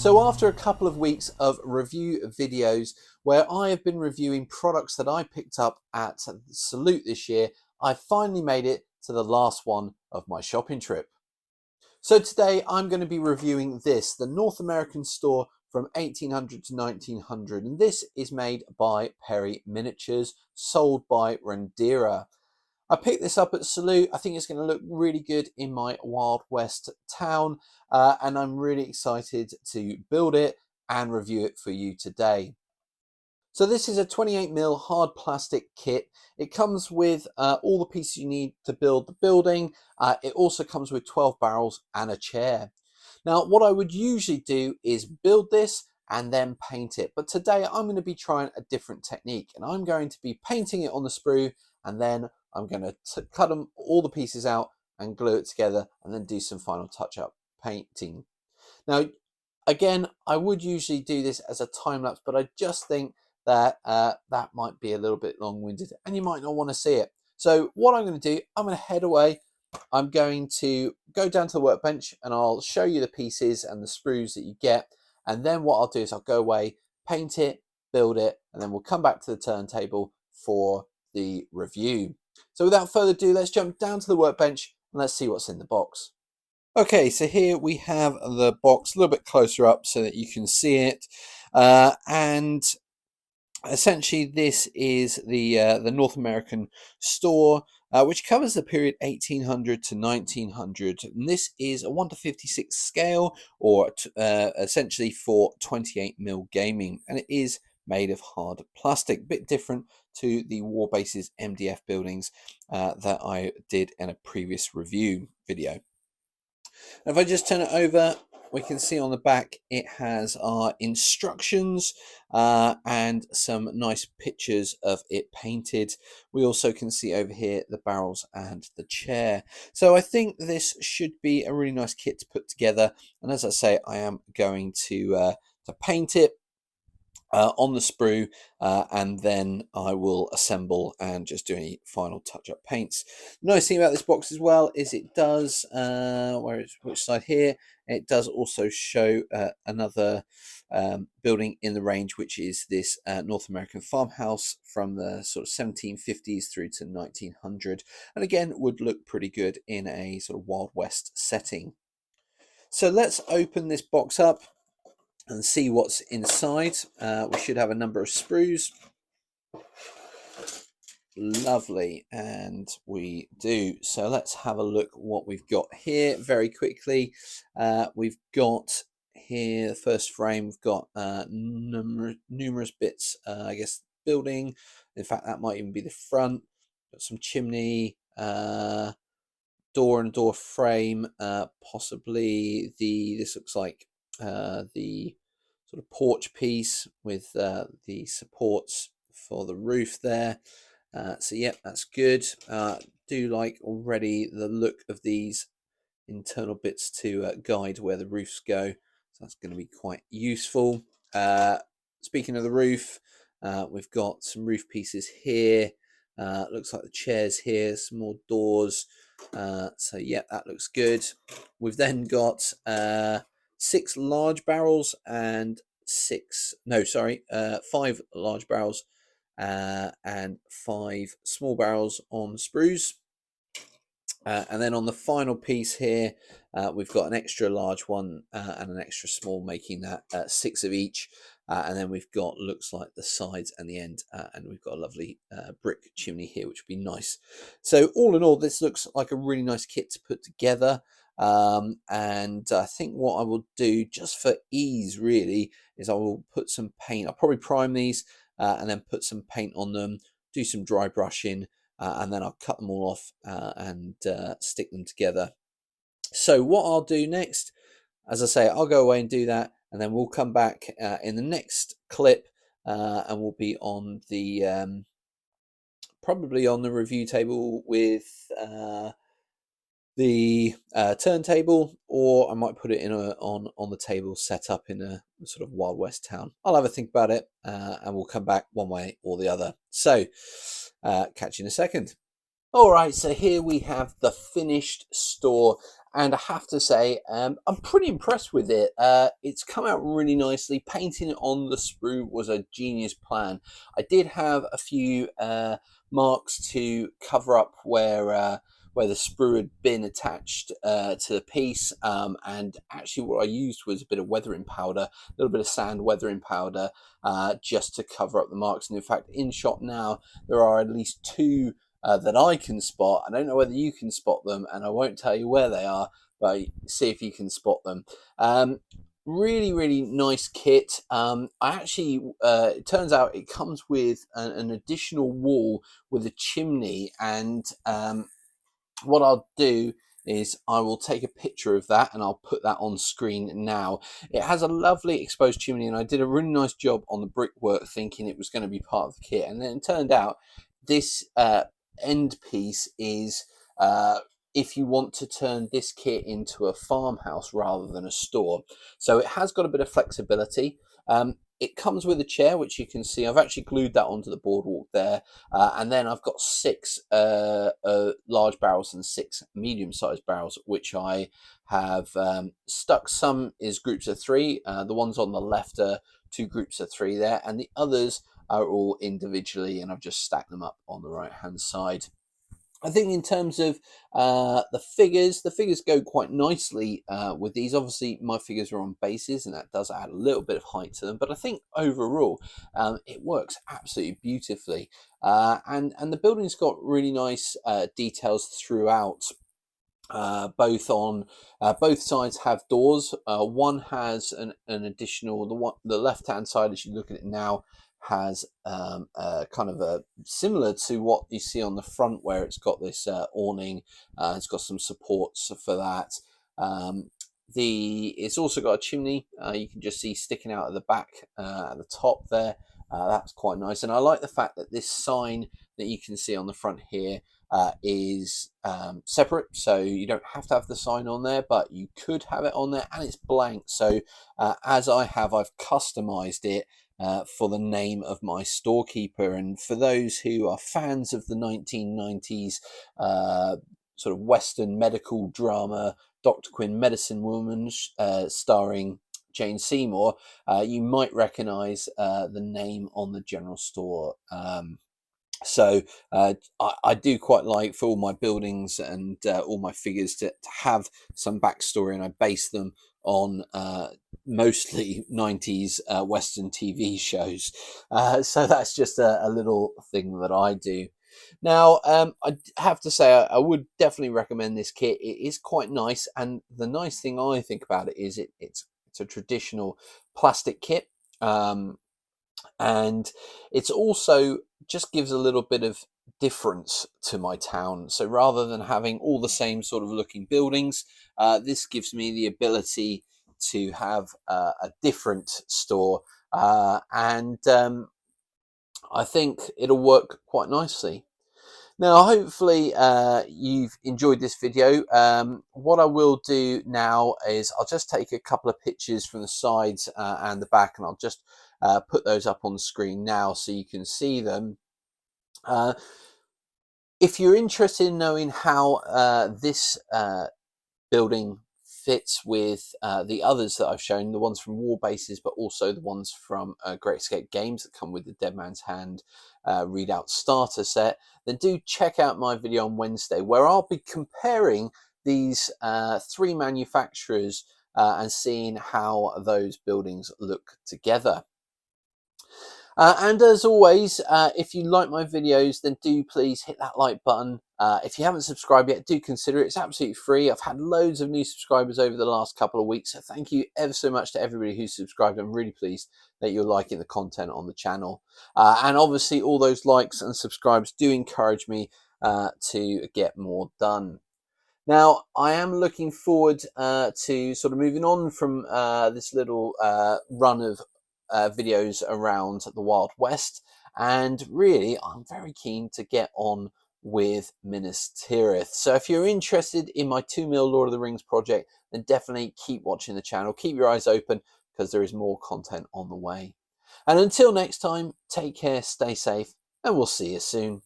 So after a couple of weeks of review videos where I have been reviewing products that I picked up at Salute this year, I finally made it to the last one of my shopping trip. So today I'm going to be reviewing this, the North American store from 1800 to 1900, and this is made by Perry Miniatures, sold by Renedra. I picked this up at Salute. I think it's going to look really good in my Wild West town, and I'm really excited to build it and review it for you today. So this is a 28mm hard plastic kit. It comes with all the pieces you need to build the building. It also comes with 12 barrels and a chair. Now, what I would usually do is build this and then paint it. But today I'm going to be trying a different technique, and I'm going to be painting it on the sprue, and then I'm going to cut all the pieces out and glue it together and then do some final touch-up painting. Now, again, I would usually do this as a time-lapse, but I just think that that might be a little bit long-winded and you might not want to see it. So what I'm going to do, I'm going to head away. I'm going to go down to the workbench and I'll show you the pieces and the sprues that you get. And then what I'll do is I'll go away, paint it, build it, and then we'll come back to the turntable for the review. So without further ado, let's jump down to the workbench and let's see what's in the box. Okay, so here we have the box a little bit closer up so that you can see it. And essentially this is the North American store, which covers the period 1800 to 1900. And this is a 1:56 scale, or essentially for 28mm gaming. And it is made of hard plastic, a bit different to the Warbases MDF buildings that I did in a previous review video. And if I just turn it over, we can see on the back it has our instructions and some nice pictures of it painted. We also can see over here the barrels and the chair. So I think this should be a really nice kit to put together. And as I say, I am going to paint it on the sprue, and then I will assemble and just do any final touch-up paints. The nice thing about this box as well is it does, which side here, it does also show another building in the range, which is this North American farmhouse from the sort of 1750s through to 1900, and again would look pretty good in a sort of Wild West setting. So let's open this box up and see what's inside. We should have a number of sprues. Lovely, and we do. So let's have a look what we've got here very quickly. We've got here the first frame. We've got numerous bits, I guess, building. In fact, that might even be the front. Got some chimney, door and door frame, possibly this looks like the sort of porch piece with the supports for the roof there. So yeah, that's good. Do like already the look of these internal bits to guide where the roofs go. So that's going to be quite useful. Speaking of the roof, we've got some roof pieces here. Looks like the chairs here, some more doors. So yeah, that looks good. We've then got 6 large barrels and 5 large barrels and 5 small barrels on sprues. And then on the final piece here, we've got an extra large one and an extra small, making that 6 of each. And then we've got, looks like the sides and the end, and we've got a lovely brick chimney here, which would be nice. So all in all, this looks like a really nice kit to put together. And I think what I will do, just for ease really, is I will put some paint. I'll probably prime these and then put some paint on them, do some dry brushing, and then I'll cut them all off and stick them together. So what I'll do next, as I say, I'll go away and do that, and then we'll come back in the next clip and we'll be on the probably on the review table with the turntable, or I might put it in on the table set up in a sort of Wild West town. I'll have a think about it and we'll come back one way or the other. So catch you in a second. All right, so here we have the finished store, and I have to say, I'm pretty impressed with it. It's come out really nicely. Painting it on the sprue was a genius plan. I did have a few marks to cover up where the sprue had been attached to the piece, and actually what I used was a bit of weathering powder, a little bit of sand weathering powder, just to cover up the marks. And in fact, in shot now, there are at least two that I can spot. I don't know whether you can spot them, and I won't tell you where they are, but see if you can spot them. Really nice kit. I actually, it turns out it comes with an additional wall with a chimney, and what I'll do is I will take a picture of that and I'll put that on screen now. It has a lovely exposed chimney, and I did a really nice job on the brickwork thinking it was going to be part of the kit, and then it turned out this end piece is if you want to turn this kit into a farmhouse rather than a store. So it has got a bit of flexibility. It comes with a chair, which you can see. I've actually glued that onto the boardwalk there. And then I've got 6 large barrels and 6 medium-sized barrels, which I have stuck. Some is groups of 3. The ones on the left are 2 groups of 3 there, and the others are all individually, and I've just stacked them up on the right-hand side. I think in terms of the figures go quite nicely with these. Obviously, my figures are on bases, and that does add a little bit of height to them. But I think overall, it works absolutely beautifully. And the building's got really nice details throughout. Both on both sides have doors. One has an additional, the left hand side, as you look at it now, has kind of a similar to what you see on the front, where it's got this awning. It's got some supports for that. It's also got a chimney you can just see sticking out of the back at the top there. That's quite nice, and I like the fact that this sign that you can see on the front here is separate, so you don't have to have the sign on there, but you could have it on there, and it's blank. So as I've customized it for the name of my storekeeper. And for those who are fans of the 1990s sort of Western medical drama, Dr. Quinn, Medicine Woman, starring Jane Seymour, you might recognize the name on the general store. So I do quite like, for all my buildings and all my figures, to have some backstory, and I base them on mostly 90s Western TV shows. So that's just a little thing that I do. Now, I have to say, I would definitely recommend this kit. It is quite nice, and the nice thing I think about it is it's a traditional plastic kit. And it's also just gives a little bit of difference to my town. So rather than having all the same sort of looking buildings, this gives me the ability to have a different store, and I think it'll work quite nicely. Now, hopefully you've enjoyed this video. What I will do now is I'll just take a couple of pictures from the sides and the back, and I'll just put those up on the screen now so you can see them. If you're interested in knowing how this building fits with the others that I've shown, the ones from War Bases, but also the ones from Great Escape Games that come with the Dead Man's Hand readout starter set, then do check out my video on Wednesday, where I'll be comparing these 3 manufacturers and seeing how those buildings look together. And as always, if you like my videos, then do please hit that like button. If you haven't subscribed yet, do consider it. It's absolutely free. I've had loads of new subscribers over the last couple of weeks, so thank you ever so much to everybody who's subscribed. I'm really pleased that you're liking the content on the channel. And obviously, all those likes and subscribes do encourage me to get more done. Now, I am looking forward to sort of moving on from this little run of videos around the Wild West, and really I'm very keen to get on with Minas Tirith. So if you're interested in my 2mm Lord of the Rings project, then definitely keep watching the channel, keep your eyes open, because there is more content on the way. And until next time, take care, stay safe, and we'll see you soon.